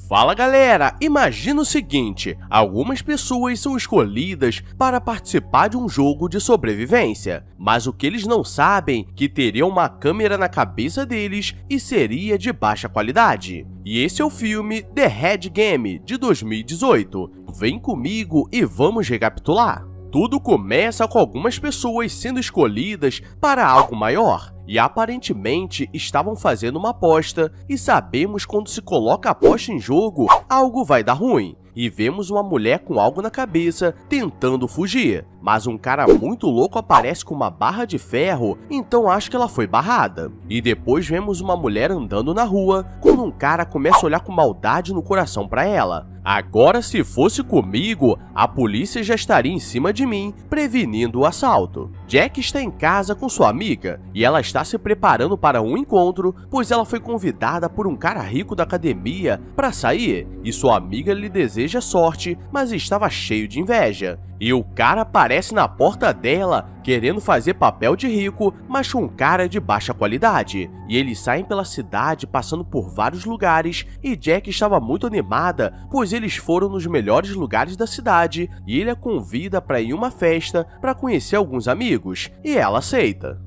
Fala galera, imagina o seguinte, algumas pessoas são escolhidas para participar de um jogo de sobrevivência, mas o que eles não sabem é que teria uma câmera na cabeça deles e seria de baixa qualidade. E esse é o filme The Red Game, de 2018. Vem comigo e vamos recapitular. Tudo começa com algumas pessoas sendo escolhidas para algo maior, e aparentemente estavam fazendo uma aposta, e sabemos quando se coloca a aposta em jogo, algo vai dar ruim. E vemos uma mulher com algo na cabeça tentando fugir, mas um cara muito louco aparece com uma barra de ferro, então acho que ela foi barrada. E depois vemos uma mulher andando na rua, quando um cara começa a olhar com maldade no coração para ela. Agora, se fosse comigo, a polícia já estaria em cima de mim, prevenindo o assalto. Jack está em casa com sua amiga, e ela está se preparando para um encontro, pois ela foi convidada por um cara rico da academia para sair, e sua amiga lhe deseja sorte, mas estava cheio de inveja. E o cara aparece na porta dela, querendo fazer papel de rico, mas com um cara de baixa qualidade. E eles saem pela cidade, passando por vários lugares, e Jack estava muito animada, pois eles foram nos melhores lugares da cidade, e ele a convida para ir a uma festa para conhecer alguns amigos, e ela aceita.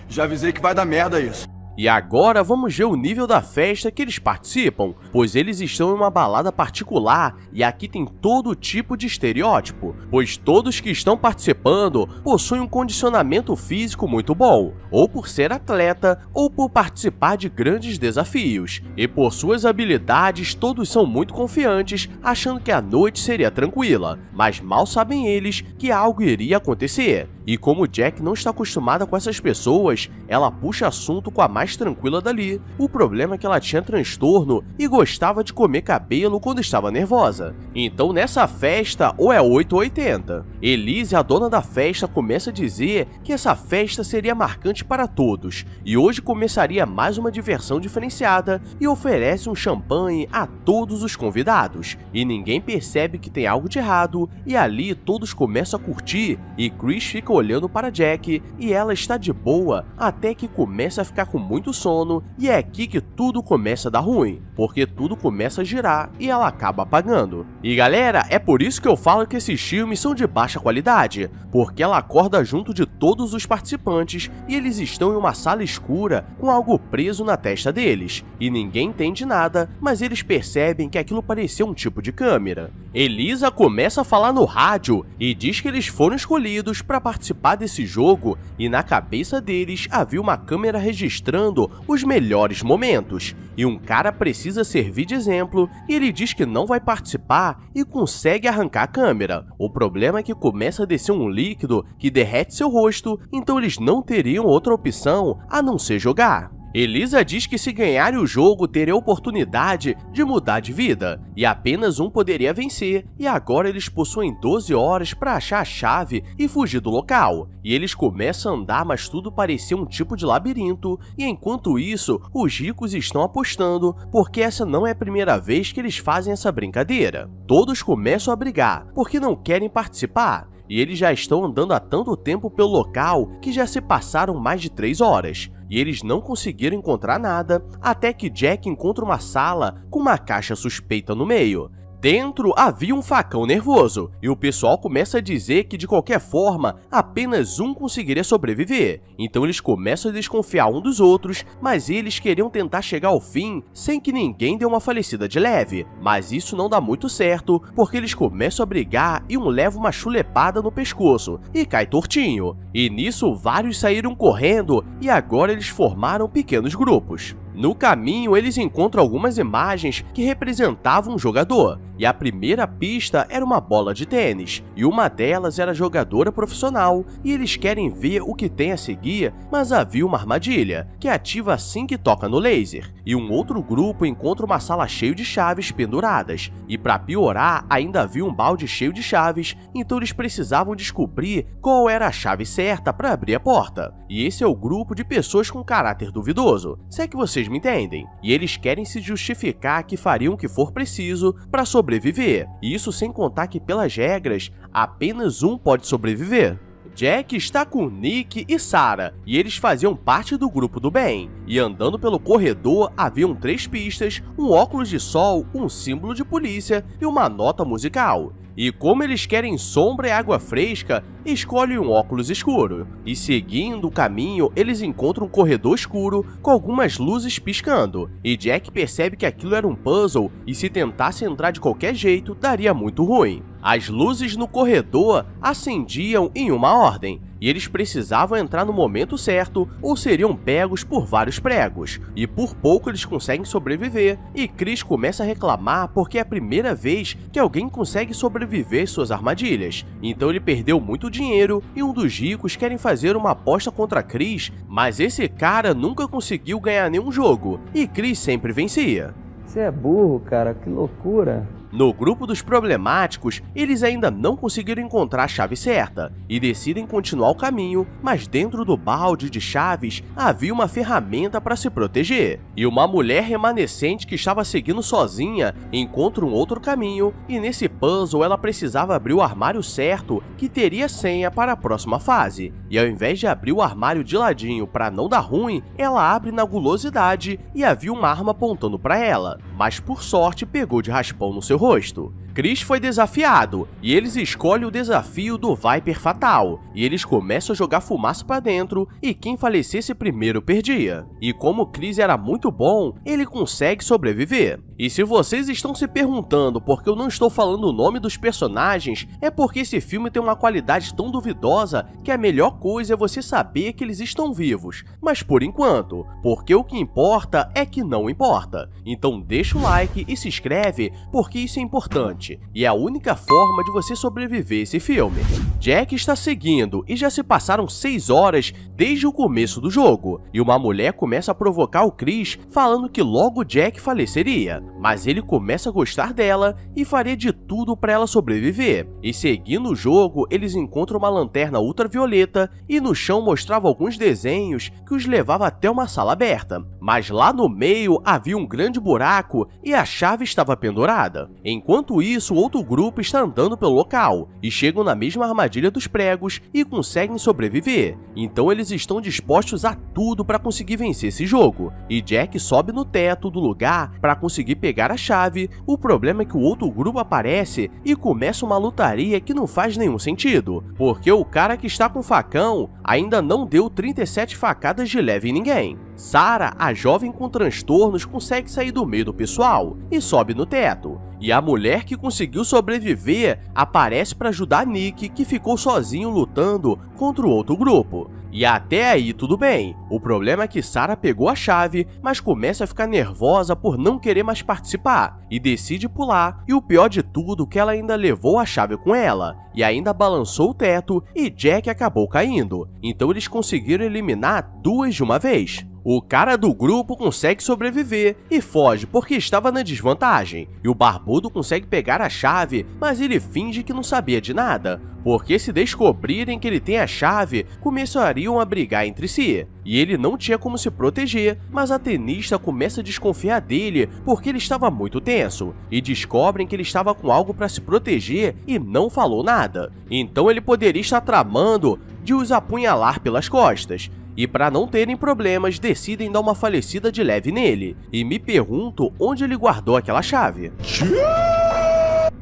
Já avisei que vai dar merda isso. E agora vamos ver o nível da festa que eles participam, pois eles estão em uma balada particular e aqui tem todo tipo de estereótipo, pois todos que estão participando possuem um condicionamento físico muito bom, ou por ser atleta, ou por participar de grandes desafios. E por suas habilidades todos são muito confiantes, achando que a noite seria tranquila, mas mal sabem eles que algo iria acontecer. E como Jack não está acostumada com essas pessoas, ela puxa assunto com a mais tranquila dali. O problema é que ela tinha transtorno e gostava de comer cabelo quando estava nervosa. Então nessa festa, ou é 8 ou 80. Elise, a dona da festa, começa a dizer que essa festa seria marcante para todos, e hoje começaria mais uma diversão diferenciada, e oferece um champanhe a todos os convidados. E ninguém percebe que tem algo de errado, e ali todos começam a curtir, e Chris fica olhando para Jack, e ela está de boa, até que começa a ficar com muito sono, e é aqui que tudo começa a dar ruim, porque tudo começa a girar e ela acaba apagando. E galera, é por isso que eu falo que esses filmes são de baixa qualidade, porque ela acorda junto de todos os participantes, e eles estão em uma sala escura com algo preso na testa deles, e ninguém entende nada, mas eles percebem que aquilo parecia um tipo de câmera. Elisa começa a falar no rádio e diz que eles foram escolhidos para participar desse jogo, e na cabeça deles havia uma câmera registrando os melhores momentos, e um cara precisa servir de exemplo, e ele diz que não vai participar e consegue arrancar a câmera. O problema é que começa a descer um líquido que derrete seu rosto, então eles não teriam outra opção a não ser jogar. Elisa diz que se ganhar o jogo teria a oportunidade de mudar de vida, e apenas um poderia vencer, e agora eles possuem 12 horas para achar a chave e fugir do local. E eles começam a andar, mas tudo parecia um tipo de labirinto, e enquanto isso, os ricos estão apostando, porque essa não é a primeira vez que eles fazem essa brincadeira. Todos começam a brigar, porque não querem participar, e eles já estão andando há tanto tempo pelo local que já se passaram mais de 3 horas. E eles não conseguiram encontrar nada, até que Jack encontra uma sala com uma caixa suspeita no meio. Dentro havia um facão nervoso, e o pessoal começa a dizer que de qualquer forma, apenas um conseguiria sobreviver. Então eles começam a desconfiar um dos outros, mas eles queriam tentar chegar ao fim sem que ninguém dê uma falecida de leve. Mas isso não dá muito certo, porque eles começam a brigar e um leva uma chulepada no pescoço e cai tortinho. E nisso vários saíram correndo, e agora eles formaram pequenos grupos. No caminho, eles encontram algumas imagens que representavam um jogador, e a primeira pista era uma bola de tênis, e uma delas era jogadora profissional, e eles querem ver o que tem a seguir, mas havia uma armadilha, que ativa assim que toca no laser, e um outro grupo encontra uma sala cheia de chaves penduradas, e para piorar, ainda havia um balde cheio de chaves, então eles precisavam descobrir qual era a chave certa para abrir a porta. E esse é o grupo de pessoas com caráter duvidoso, se é que vocês me entendem, e eles querem se justificar que fariam o que for preciso para sobreviver, e isso sem contar que pelas regras, apenas um pode sobreviver. Jack está com Nick e Sarah, e eles faziam parte do grupo do bem. E andando pelo corredor, haviam 3 pistas, um óculos de sol, um símbolo de polícia e uma nota musical. E como eles querem sombra e água fresca, escolhem um óculos escuro. E seguindo o caminho, eles encontram um corredor escuro com algumas luzes piscando. E Jack percebe que aquilo era um puzzle e se tentasse entrar de qualquer jeito, daria muito ruim. As luzes no corredor acendiam em uma ordem, e eles precisavam entrar no momento certo ou seriam pegos por vários pregos. E por pouco eles conseguem sobreviver, e Chris começa a reclamar porque é a primeira vez que alguém consegue sobreviver às suas armadilhas. Então ele perdeu muito dinheiro e um dos ricos querem fazer uma aposta contra Chris, mas esse cara nunca conseguiu ganhar nenhum jogo, e Chris sempre vencia. Você é burro, cara, que loucura. No grupo dos problemáticos, eles ainda não conseguiram encontrar a chave certa e decidem continuar o caminho, mas dentro do balde de chaves havia uma ferramenta para se proteger. E uma mulher remanescente que estava seguindo sozinha encontra um outro caminho, e nesse puzzle ela precisava abrir o armário certo que teria senha para a próxima fase. E ao invés de abrir o armário de ladinho para não dar ruim, ela abre na gulosidade e havia uma arma apontando para ela, mas por sorte pegou de raspão no seu rosto. Chris foi desafiado, e eles escolhem o desafio do Viper Fatal, e eles começam a jogar fumaça pra dentro, e quem falecesse primeiro perdia. E como Chris era muito bom, ele consegue sobreviver. E se vocês estão se perguntando por que eu não estou falando o nome dos personagens, é porque esse filme tem uma qualidade tão duvidosa que a melhor coisa é você saber que eles estão vivos, mas por enquanto, porque o que importa é que não importa. Então deixa o like e se inscreve, porque isso é importante. E é a única forma de você sobreviver a esse filme. Jack está seguindo e já se passaram 6 horas desde o começo do jogo, e uma mulher começa a provocar o Chris falando que logo Jack faleceria, mas ele começa a gostar dela e faria de tudo para ela sobreviver. E seguindo o jogo, eles encontram uma lanterna ultravioleta e no chão mostrava alguns desenhos que os levava até uma sala aberta, mas lá no meio havia um grande buraco e a chave estava pendurada. Enquanto isso, outro grupo está andando pelo local e chegam na mesma armadilha dos pregos e conseguem sobreviver. Então eles estão dispostos a tudo para conseguir vencer esse jogo. E Jack sobe no teto do lugar para conseguir pegar a chave. O problema é que o outro grupo aparece e começa uma lutaria que não faz nenhum sentido, porque o cara que está com o facão ainda não deu 37 facadas de leve em ninguém. Sarah, a jovem com transtornos, consegue sair do meio do pessoal e sobe no teto. E a mulher que conseguiu sobreviver aparece para ajudar Nick, que ficou sozinho lutando contra o outro grupo. E até aí tudo bem. O problema é que Sarah pegou a chave, mas começa a ficar nervosa por não querer mais participar e decide pular. E o pior de tudo, que ela ainda levou a chave com ela e ainda balançou o teto, e Jack acabou caindo. Então eles conseguiram eliminar 2 de uma vez. O cara do grupo consegue sobreviver e foge porque estava na desvantagem, e o barbudo consegue pegar a chave, mas ele finge que não sabia de nada, porque se descobrirem que ele tem a chave, começariam a brigar entre si. E ele não tinha como se proteger, mas a tenista começa a desconfiar dele porque ele estava muito tenso, e descobrem que ele estava com algo para se proteger e não falou nada. Então ele poderia estar tramando de os apunhalar pelas costas. E para não terem problemas, decidem dar uma falecida de leve nele. E me pergunto onde ele guardou aquela chave.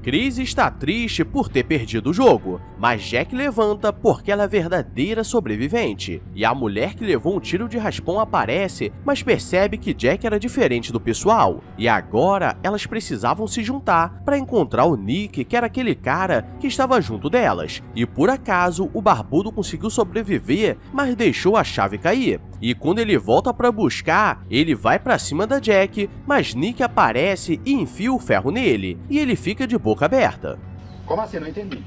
Chris está triste por ter perdido o jogo, mas Jack levanta porque ela é a verdadeira sobrevivente. E a mulher que levou um tiro de raspão aparece, mas percebe que Jack era diferente do pessoal. E agora elas precisavam se juntar para encontrar o Nick, que era aquele cara que estava junto delas. E por acaso o barbudo conseguiu sobreviver, mas deixou a chave cair. E quando ele volta para buscar, ele vai para cima da Jack, mas Nick aparece e enfia o ferro nele, e ele fica de boca aberta. Como assim? Não entendi.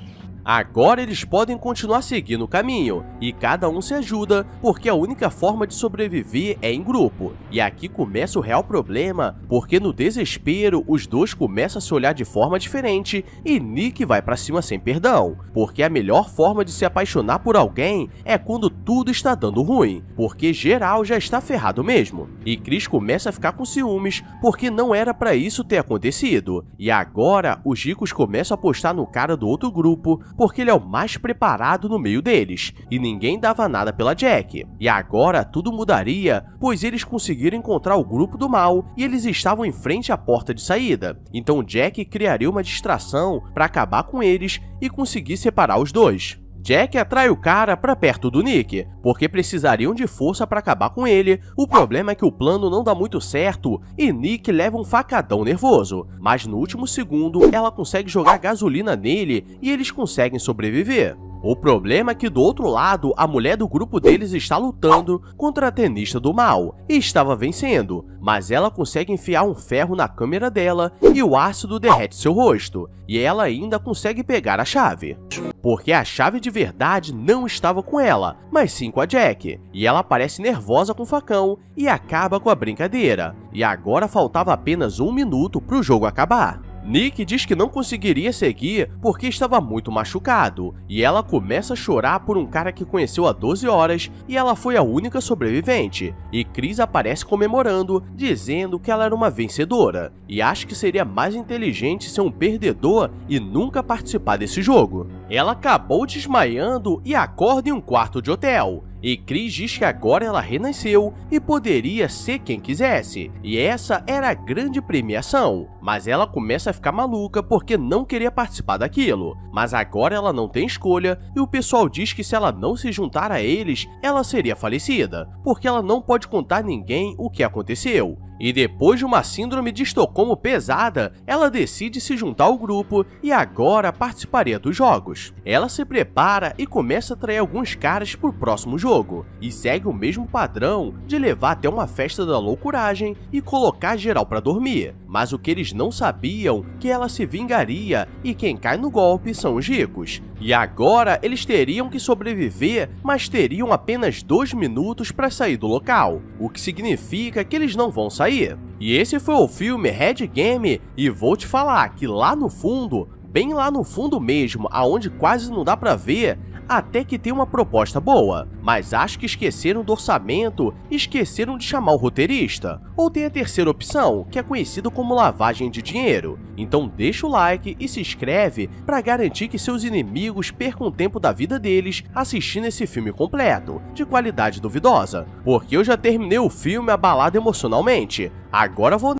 Agora eles podem continuar seguindo o caminho, e cada um se ajuda, porque a única forma de sobreviver é em grupo. E aqui começa o real problema, porque no desespero os dois começam a se olhar de forma diferente, e Nick vai pra cima sem perdão, porque a melhor forma de se apaixonar por alguém é quando tudo está dando ruim, porque geral já está ferrado mesmo. E Chris começa a ficar com ciúmes, porque não era pra isso ter acontecido. E agora os ricos começam a apostar no cara do outro grupo, porque ele é o mais preparado no meio deles, e ninguém dava nada pela Jack. E agora tudo mudaria, pois eles conseguiram encontrar o grupo do mal e eles estavam em frente à porta de saída. Então Jack criaria uma distração para acabar com eles e conseguir separar os dois. Jack atrai o cara para perto do Nick, porque precisariam de força para acabar com ele. O problema é que o plano não dá muito certo e Nick leva um facadão nervoso, mas no último segundo ela consegue jogar gasolina nele e eles conseguem sobreviver. O problema é que do outro lado, a mulher do grupo deles está lutando contra a tenista do mal e estava vencendo, mas ela consegue enfiar um ferro na câmera dela e o ácido derrete seu rosto, e ela ainda consegue pegar a chave. Porque a chave de verdade não estava com ela, mas sim com a Jack, e ela parece nervosa com o facão e acaba com a brincadeira, e agora faltava apenas 1 minuto para o jogo acabar. Nick diz que não conseguiria seguir porque estava muito machucado, e ela começa a chorar por um cara que conheceu há 12 horas e ela foi a única sobrevivente, e Chris aparece comemorando, dizendo que ela era uma vencedora, e acha que seria mais inteligente ser um perdedor e nunca participar desse jogo. Ela acabou desmaiando e acorda em um quarto de hotel, e Chris diz que agora ela renasceu e poderia ser quem quisesse, e essa era a grande premiação. Mas ela começa a ficar maluca porque não queria participar daquilo. Mas agora ela não tem escolha e o pessoal diz que se ela não se juntar a eles, ela seria falecida, porque ela não pode contar a ninguém o que aconteceu. E depois de uma síndrome de Estocolmo pesada, ela decide se juntar ao grupo e agora participaria dos jogos. Ela se prepara e começa a atrair alguns caras pro próximo jogo, e segue o mesmo padrão de levar até uma festa da loucuragem e colocar geral pra dormir. Mas o que eles não sabiam, que ela se vingaria e quem cai no golpe são os ricos. E agora eles teriam que sobreviver, mas teriam apenas 2 minutos para sair do local, o que significa que eles não vão sair. E esse foi o filme Red Game, e vou te falar que lá no fundo, bem lá no fundo mesmo, aonde quase não dá pra ver, até que tem uma proposta boa, mas acho que esqueceram do orçamento e esqueceram de chamar o roteirista. Ou tem a terceira opção, que é conhecido como lavagem de dinheiro. Então deixa o like e se inscreve para garantir que seus inimigos percam o tempo da vida deles assistindo esse filme completo, de qualidade duvidosa. Porque eu já terminei o filme abalado emocionalmente, agora vou